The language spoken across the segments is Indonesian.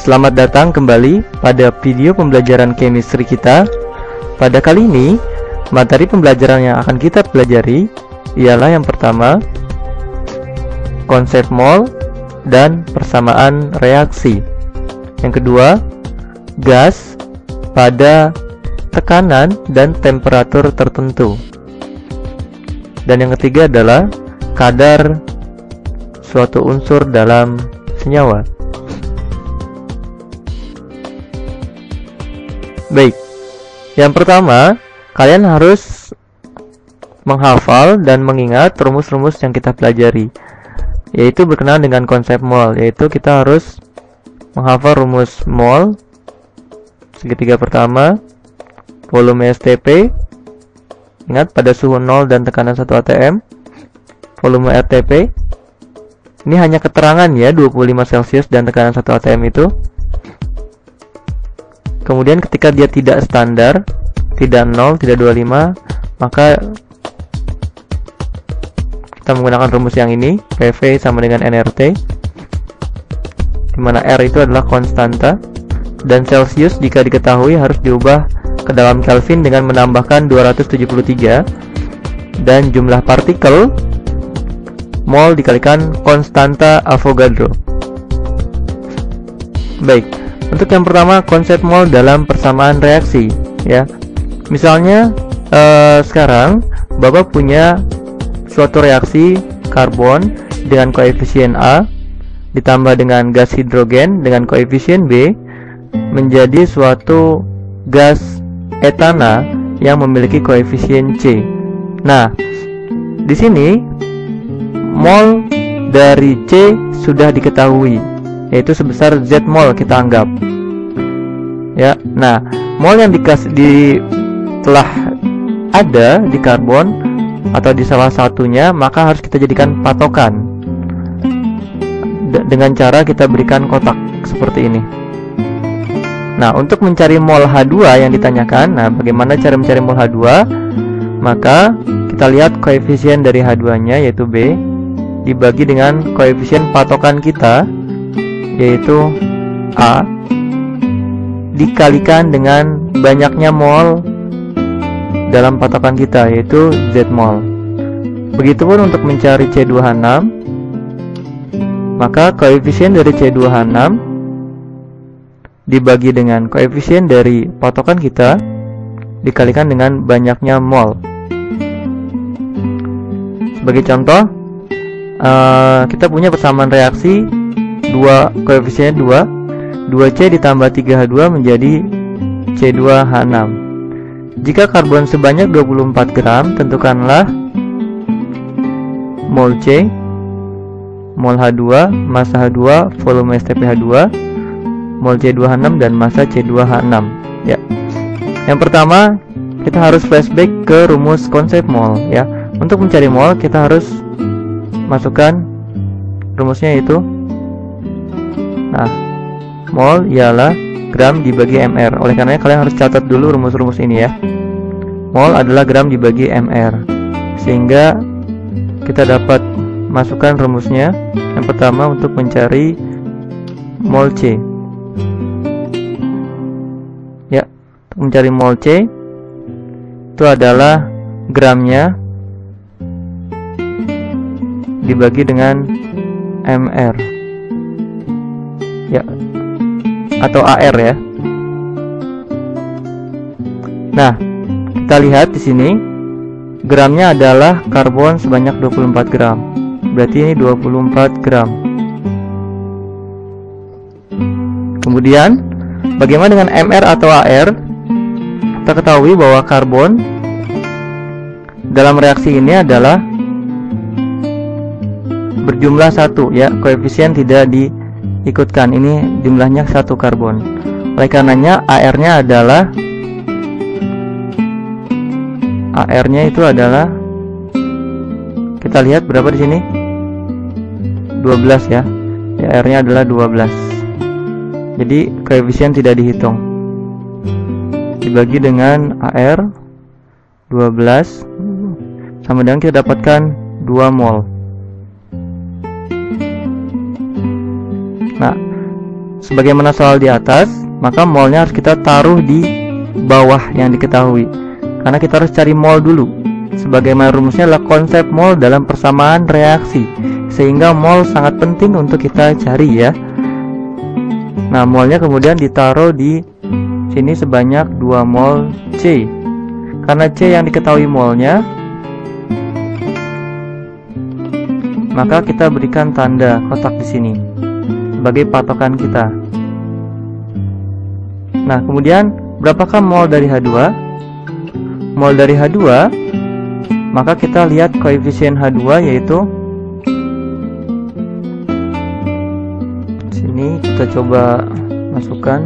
Selamat datang kembali pada video pembelajaran chemistry kita. Pada kali ini, materi pembelajaran yang akan kita pelajari ialah yang pertama, konsep mol dan persamaan reaksi. Yang kedua, gas pada tekanan dan temperatur tertentu. Dan yang ketiga adalah kadar suatu unsur dalam senyawa. Baik, yang pertama, kalian harus menghafal dan mengingat rumus-rumus yang kita pelajari, yaitu berkenaan dengan konsep mol, yaitu kita harus menghafal rumus mol, segitiga pertama, volume STP, ingat pada suhu 0 dan tekanan 1 atm, volume RTP, ini hanya keterangan ya, 25 Celcius dan tekanan 1 atm itu. Kemudian ketika dia tidak standar, tidak 0, tidak 25, maka kita menggunakan rumus yang ini, PV sama dengan nRT, dimana R itu adalah konstanta, dan Celsius jika diketahui harus diubah ke dalam Kelvin dengan menambahkan 273, dan jumlah partikel mol dikalikan konstanta Avogadro. Baik, untuk yang pertama, konsep mol dalam persamaan reaksi ya. Misalnya sekarang Bapak punya suatu reaksi karbon dengan koefisien A ditambah dengan gas hidrogen dengan koefisien B menjadi suatu gas etana yang memiliki koefisien C. Nah, di sini mol dari C sudah diketahui, yaitu sebesar Z mol kita anggap. Ya, nah, mol yang telah ada di karbon atau di salah satunya, maka harus kita jadikan patokan dengan cara kita berikan kotak seperti ini. Nah, untuk mencari mol H2 yang ditanyakan, nah bagaimana cara mencari mol H2? Maka kita lihat koefisien dari H2-nya yaitu B dibagi dengan koefisien patokan kita yaitu A dikalikan dengan banyaknya mol dalam patokan kita yaitu Z mol. Begitupun untuk mencari C2H6, maka koefisien dari C2H6 dibagi dengan koefisien dari patokan kita dikalikan dengan banyaknya mol. Sebagai contoh, kita punya persamaan reaksi koefisien 2C ditambah 3H2 menjadi C2H6. Jika karbon sebanyak 24 gram, tentukanlah mol C, mol H2, massa H2, volume STP H2, mol C2H6 dan massa C2H6 ya. Yang pertama, kita harus flashback ke rumus konsep mol ya. Untuk mencari mol, kita harus masukkan rumusnya itu. Nah, mol ialah gram dibagi mr. Oleh karenanya kalian harus catat dulu rumus-rumus ini ya. Mol adalah gram dibagi mr, sehingga kita dapat masukkan rumusnya. Yang pertama untuk mencari mol C ya, untuk mencari mol C itu adalah gramnya dibagi dengan mr ya, atau AR ya. Nah, kita lihat di sini gramnya adalah karbon sebanyak 24 gram. Berarti ini 24 gram. Kemudian bagaimana dengan MR atau AR? Kita ketahui bahwa karbon dalam reaksi ini adalah berjumlah 1 ya, koefisien tidak diikutkan. Ini jumlahnya 1 karbon. Oleh karenanya AR-nya adalah itu adalah, kita lihat berapa di sini? 12 ya. AR-nya adalah 12. Jadi koefisien tidak dihitung. Dibagi dengan AR 12 sama dengan kita dapatkan 2 mol. Nah, sebagaimana soal di atas, maka molnya harus kita taruh di bawah yang diketahui, karena kita harus cari mol dulu. Sebagaimana rumusnya adalah konsep mol dalam persamaan reaksi, sehingga mol sangat penting untuk kita cari ya. Nah, molnya kemudian ditaruh di sini sebanyak 2 mol C. Karena C yang diketahui molnya, maka kita berikan tanda kotak di sini sebagai patokan kita. Nah, kemudian berapakah mol dari H2? Mol dari H2, maka kita lihat koefisien H2 yaitu sini, kita coba masukkan.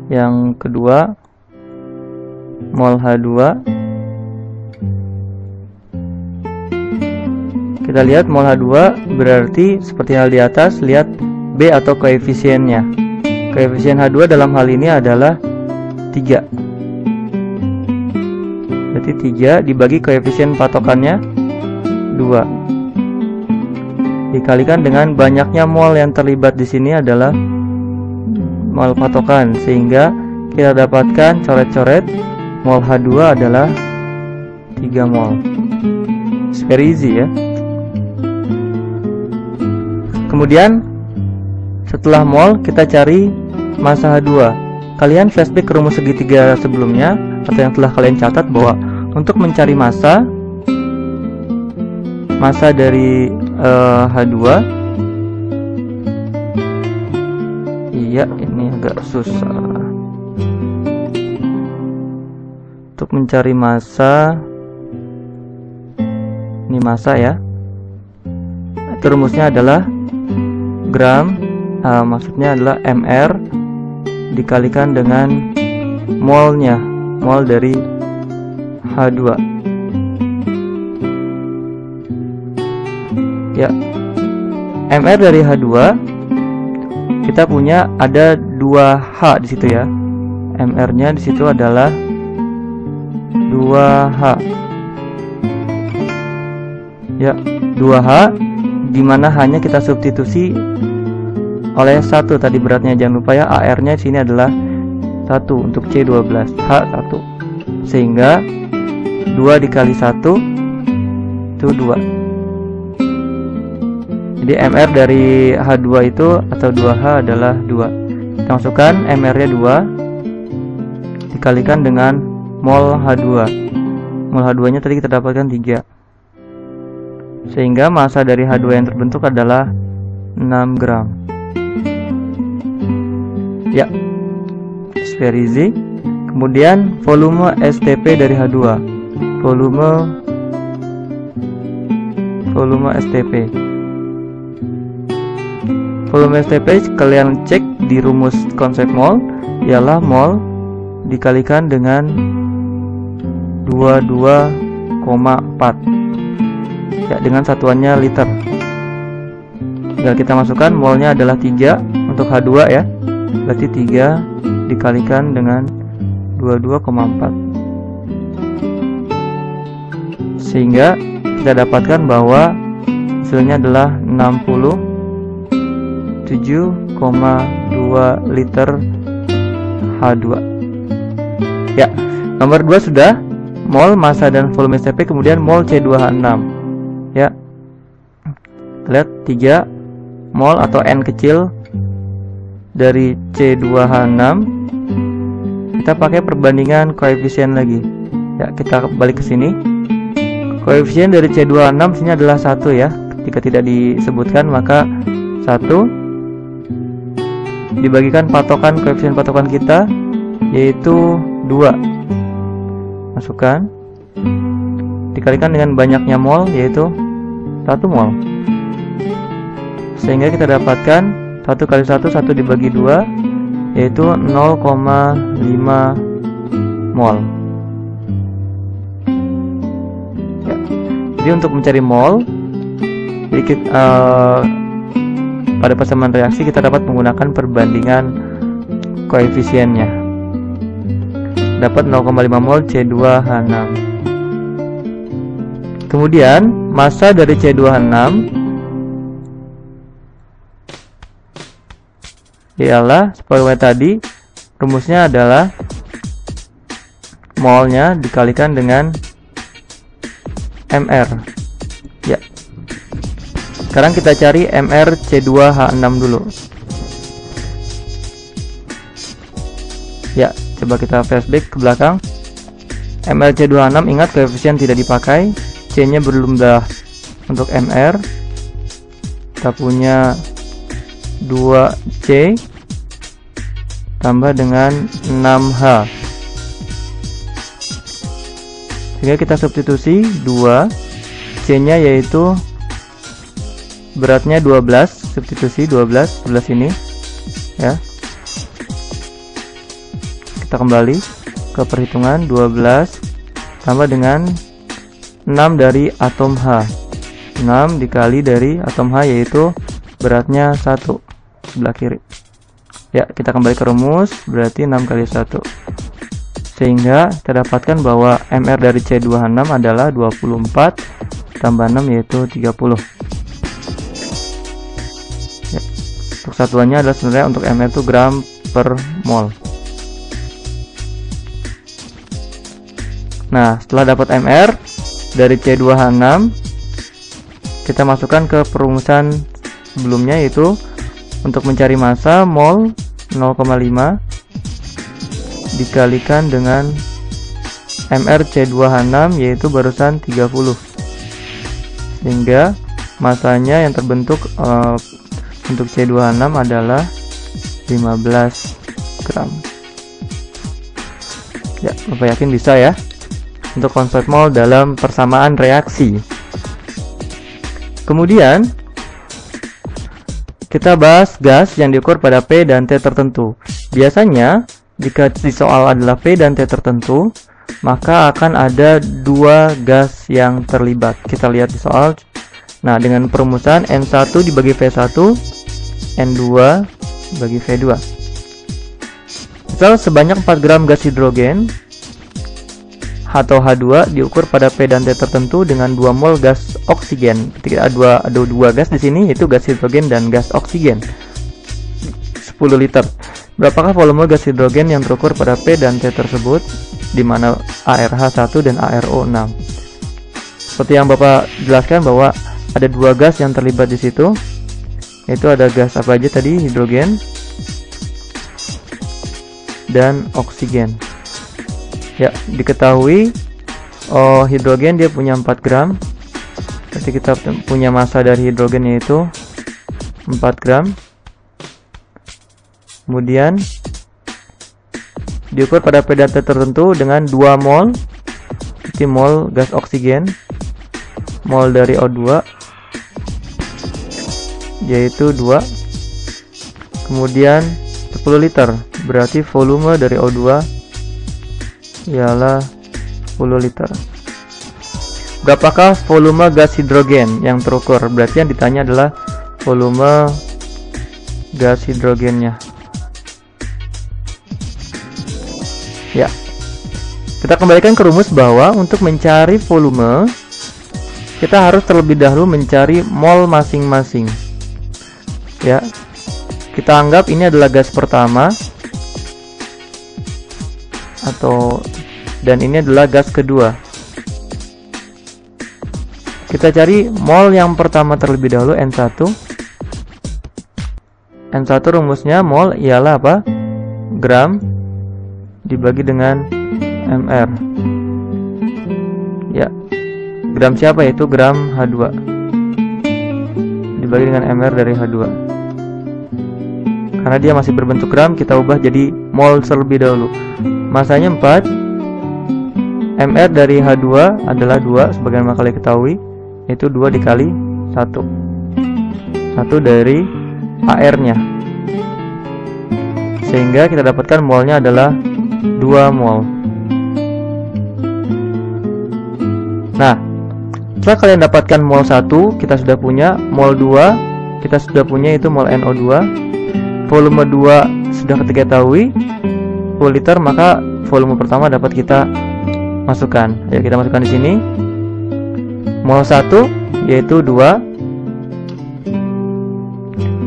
Yang kedua, mol H2. Kita lihat mol H2 berarti seperti hal di atas, lihat B atau koefisiennya. Koefisien H2 dalam hal ini adalah 3. Berarti 3 dibagi koefisien patokannya 2. Dikalikan dengan banyaknya mol yang terlibat di sini adalah mol patokan, sehingga kita dapatkan coret-coret mol H2 adalah 3 mol. It's very easy ya. Kemudian setelah mol kita cari massa H2. Kalian flashback ke rumus segitiga sebelumnya atau yang telah kalian catat bahwa untuk mencari massa dari H2, iya ini agak susah. Untuk mencari massa, ini massa ya, itu rumusnya adalah gram, maksudnya adalah mR dikalikan dengan molnya, mol dari H2 ya. mR dari H2 kita punya ada 2H di situ ya. mR nya di situ adalah 2H ya, 2H, dimana hanya kita substitusi oleh 1 tadi beratnya. Jangan lupa ya, AR nya sini adalah 1 untuk C12, H1, sehingga 2 dikali 1 itu 2. Jadi MR dari H2 itu atau 2H adalah 2. Kita masukkan MR nya 2 dikalikan dengan mol H2. Mol H2 nya tadi kita dapatkan 3, sehingga massa dari H2 yang terbentuk adalah 6 gram ya. It's very easy. Kemudian volume STP dari H2, volume STP. Volume STP kalian cek di rumus konsep mol, ialah mol dikalikan dengan 22,4 ya, dengan satuannya liter. Tinggal kita masukkan, molnya adalah 3 untuk H2 ya, berarti 3 dikalikan dengan 22,4, sehingga kita dapatkan bahwa hasilnya adalah 67,2 liter H2 ya. Nomor 2 sudah, mol, massa dan volume STP. Kemudian mol C2H6 ya. Lihat 3 mol atau N kecil dari C2H6. Kita pakai perbandingan koefisien lagi ya. Kita balik ke sini. Koefisien dari C2H6 sini adalah 1 ya. Jika tidak disebutkan maka 1 dibagikan patokan, koefisien patokan kita yaitu 2. Masukkan, dikalikan dengan banyaknya mol yaitu 1 mol, sehingga kita dapatkan 1 kali 1, 1 dibagi 2 yaitu 0,5 mol ya. Jadi untuk mencari mol pada persamaan reaksi kita dapat menggunakan perbandingan koefisiennya. Dapat 0,5 mol C2H6. Kemudian massa dari C2H6 ialah seperti tadi, rumusnya adalah molnya dikalikan dengan mr. Ya. Sekarang kita cari mr C2H6 dulu. Ya, coba kita flashback ke belakang. mr C2H6, ingat koefisien tidak dipakai, C-nya berjumlah untuk mr. Kita punya 2C tambah dengan 6H, sehingga kita substitusi 2, C-nya yaitu beratnya 12, substitusi 12 sebelah sini ya. Kita kembali ke perhitungan, 12 tambah dengan 6 dari atom H, 6 dikali dari atom H yaitu beratnya 1 sebelah kiri. Ya, kita kembali ke rumus, berarti 6 kali 1, sehingga kita dapatkan bahwa mr dari C2H6 adalah 24 tambah 6 yaitu 30. Ya, untuk satuannya adalah sebenarnya untuk mr itu gram per mol. Nah, setelah dapat mr dari C2H6, kita masukkan ke perumusan sebelumnya, yaitu untuk mencari massa mol 0,5 dikalikan dengan mr C2H6 yaitu barusan 30, sehingga massanya yang terbentuk untuk C2H6 adalah 15 gram. Ya, Bapak yakin bisa ya untuk konsep mol dalam persamaan reaksi. Kemudian kita bahas gas yang diukur pada P dan T tertentu. Biasanya jika di soal adalah P dan T tertentu, maka akan ada 2 gas yang terlibat. Kita lihat di soal. Nah, dengan perumusan N1 dibagi V1, N2 bagi V2. Misal sebanyak 4 gram gas hidrogen atau H2 diukur pada P dan T tertentu dengan 2 mol gas oksigen. Ketika ada dua gas di sini, yaitu gas hidrogen dan gas oksigen. 10 liter. Berapakah volume gas hidrogen yang terukur pada P dan T tersebut, di mana ARH1 dan ARO6? Seperti yang Bapak jelaskan bahwa ada 2 gas yang terlibat di situ, yaitu ada gas apa aja tadi, hidrogen dan oksigen. Ya, diketahui hidrogen dia punya 4 gram. Jadi kita punya massa dari hidrogen yaitu 4 gram. Kemudian diukur pada P dan T tertentu dengan 2 mol. Jadi mol gas oksigen, mol dari O2 yaitu 2. Kemudian 10 liter, berarti volume dari O2 ialah 10 liter. Berapakah volume gas hidrogen yang terukur? Berarti yang ditanya adalah volume gas hidrogennya. Ya, kita kembalikan ke rumus bahwa untuk mencari volume, kita harus terlebih dahulu mencari mol masing-masing. Ya, kita anggap ini adalah gas pertama, dan ini adalah gas kedua. Kita cari mol yang pertama terlebih dahulu, N1. N1 rumusnya mol ialah apa? Gram dibagi dengan mr. Ya, gram siapa? Yaitu gram H2 dibagi dengan mr dari H2. Karena dia masih berbentuk gram, kita ubah jadi mol terlebih dahulu. Masanya 4, mr dari H2 adalah 2 sebagaimana kalian ketahui, yaitu 2 dikali 1 dari AR nya, sehingga kita dapatkan molnya adalah 2 mol. Nah, setelah kalian dapatkan mol 1, kita sudah punya mol 2, kita sudah punya itu mol NO2. Volume 2 sudah kita ketahui 10 liter, maka volume pertama dapat kita masukkan. Ya, kita masukkan di sini. mol 1 yaitu 2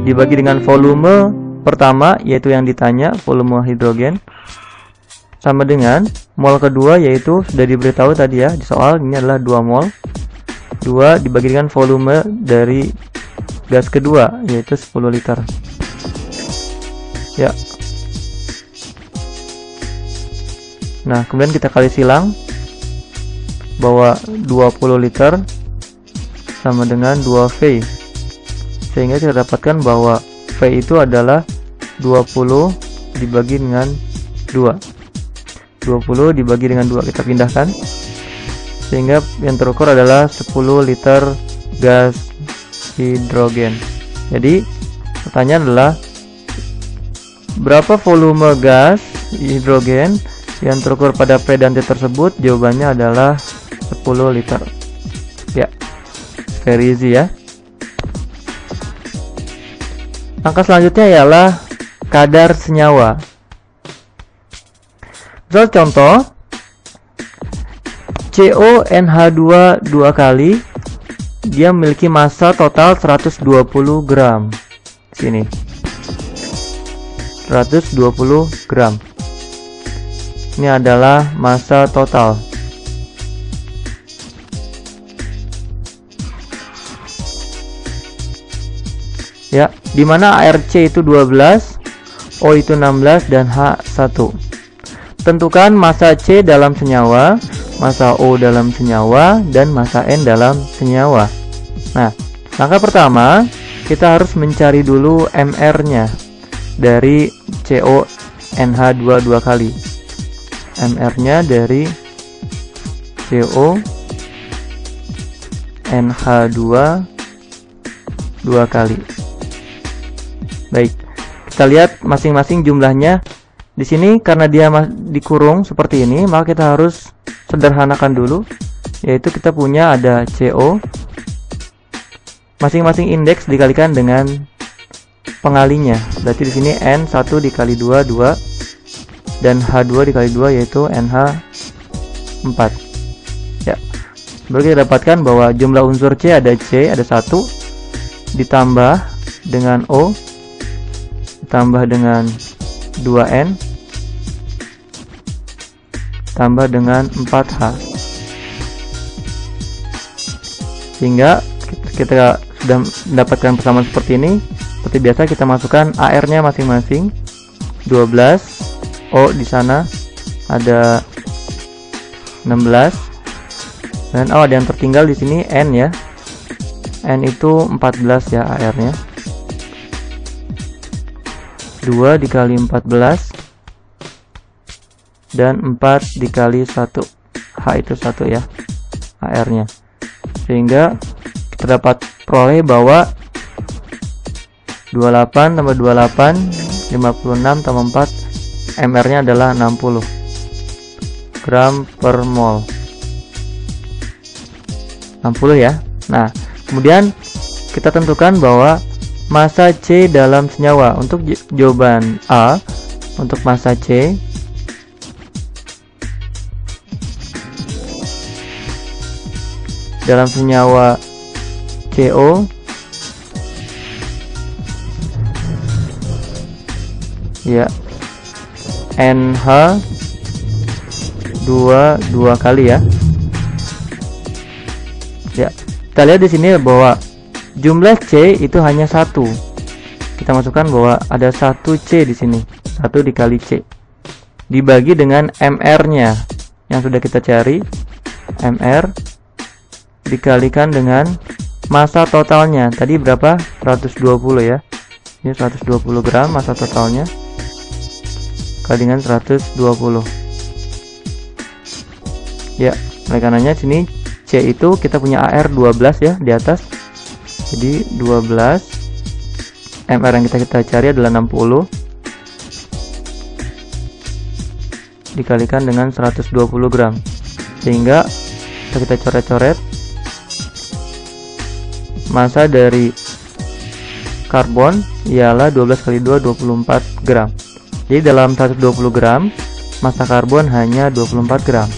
dibagi dengan volume pertama yaitu yang ditanya, volume hidrogen, sama dengan mol kedua yaitu sudah diberitahu tadi ya di soal, ini adalah 2 mol. 2 dibagi dengan volume dari gas kedua yaitu 10 liter. Ya. Nah, kemudian kita kali silang bahwa 20 liter sama dengan 2V, sehingga kita dapatkan bahwa V itu adalah 20 dibagi dengan 2. 20 dibagi dengan 2 kita pindahkan, sehingga yang terukur adalah 10 liter gas hidrogen. Jadi pertanyaan adalah berapa volume gas hidrogen yang terukur pada P dan T tersebut? Jawabannya adalah 10 liter. Ya, very easy ya. Angka selanjutnya ialah kadar senyawa. Misal contoh CONH2 2 kali, dia memiliki massa total 120 gram. Sini 120 gram. Ini adalah massa total. Ya, dimana ARC itu 12, O itu 16 dan H 1. Tentukan massa C dalam senyawa, massa O dalam senyawa, dan massa N dalam senyawa. Nah, langkah pertama kita harus mencari dulu MR-nya dari CONH2 2 kali. MR-nya dari CONH2 2 kali. Baik, kita lihat masing-masing jumlahnya. Di sini karena dia dikurung seperti ini, maka kita harus sederhanakan dulu, yaitu kita punya ada CO, masing-masing indeks dikalikan dengan pengalinya. Berarti di sini N1 dikali 2 2 dan H2 dikali 2 yaitu NH4. Ya. Baru kita dapatkan bahwa jumlah unsur C ada 1 ditambah dengan O ditambah dengan 2N tambah dengan 4H, sehingga kita sudah mendapatkan persamaan seperti ini. Seperti biasa kita masukkan AR-nya masing-masing 12, O di sana ada 16, dan ada yang tertinggal di sini N ya. N itu 14 ya AR-nya. 2 dikali 14 dan 4 dikali 1. H itu 1 ya AR-nya. Sehingga kita dapat peroleh bahwa 28 tambah 28 56 tambah 4, MR-nya adalah 60 gram per mol. 60 ya. Nah, kemudian kita tentukan bahwa massa C dalam senyawa. Untuk jawaban A, untuk massa C dalam senyawa CO ya NH 2 kali ya. Ya, kita lihat di sini bahwa jumlah C itu hanya 1. Kita masukkan bahwa ada 1 C di sini. 1 dikali C dibagi dengan MR-nya yang sudah kita cari. MR dikalikan dengan massa totalnya. Tadi berapa? 120 ya. Ini 120 gram massa totalnya. Kali dengan 120. Ya, oleh karenanya sini C itu kita punya AR 12 ya di atas. Jadi 12, MR yang kita cari adalah 60 dikalikan dengan 120 gram, sehingga kita coret-coret massa dari karbon ialah 12 kali 2 24 gram. Jadi dalam 120 gram massa karbon hanya 24 gram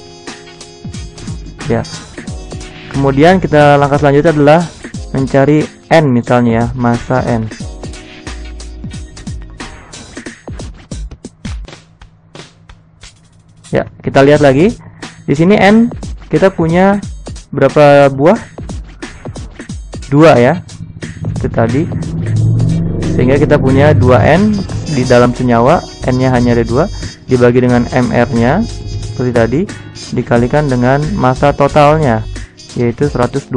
ya. Kemudian kita langkah selanjutnya adalah mencari N, misalnya ya, massa N. Ya, kita lihat lagi. Di sini N kita punya berapa buah? 2 ya. Itu tadi. Sehingga kita punya 2N di dalam senyawa, N-nya hanya ada 2, dibagi dengan MR-nya seperti tadi, dikalikan dengan massa totalnya, yaitu 120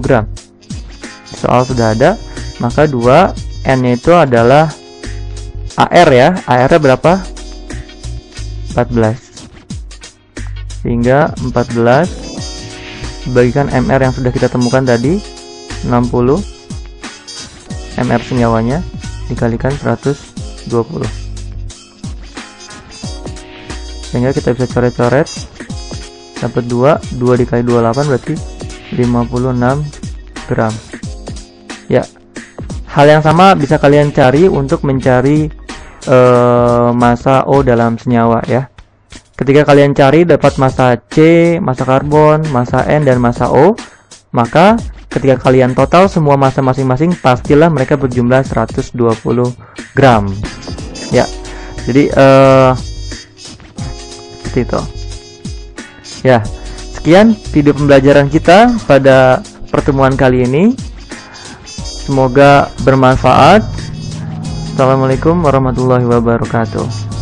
gram. Soal sudah ada, maka 2N-nya itu adalah AR ya. AR-nya berapa? 14. Sehingga 14 dibagikan MR yang sudah kita temukan tadi, 60 MR senyawanya, dikalikan 120. Sehingga kita bisa coret-coret, dapat 2 dikali 28 berarti 56 gram. Ya, hal yang sama bisa kalian cari untuk mencari massa O dalam senyawa ya. Ketika kalian cari dapat massa C, massa karbon, massa N, dan massa O, maka ketika kalian total semua massa masing-masing, pastilah mereka berjumlah 120 gram. Ya, jadi seperti itu. Ya, sekian video pembelajaran kita pada pertemuan kali ini. Semoga bermanfaat. Assalamualaikum warahmatullahi wabarakatuh.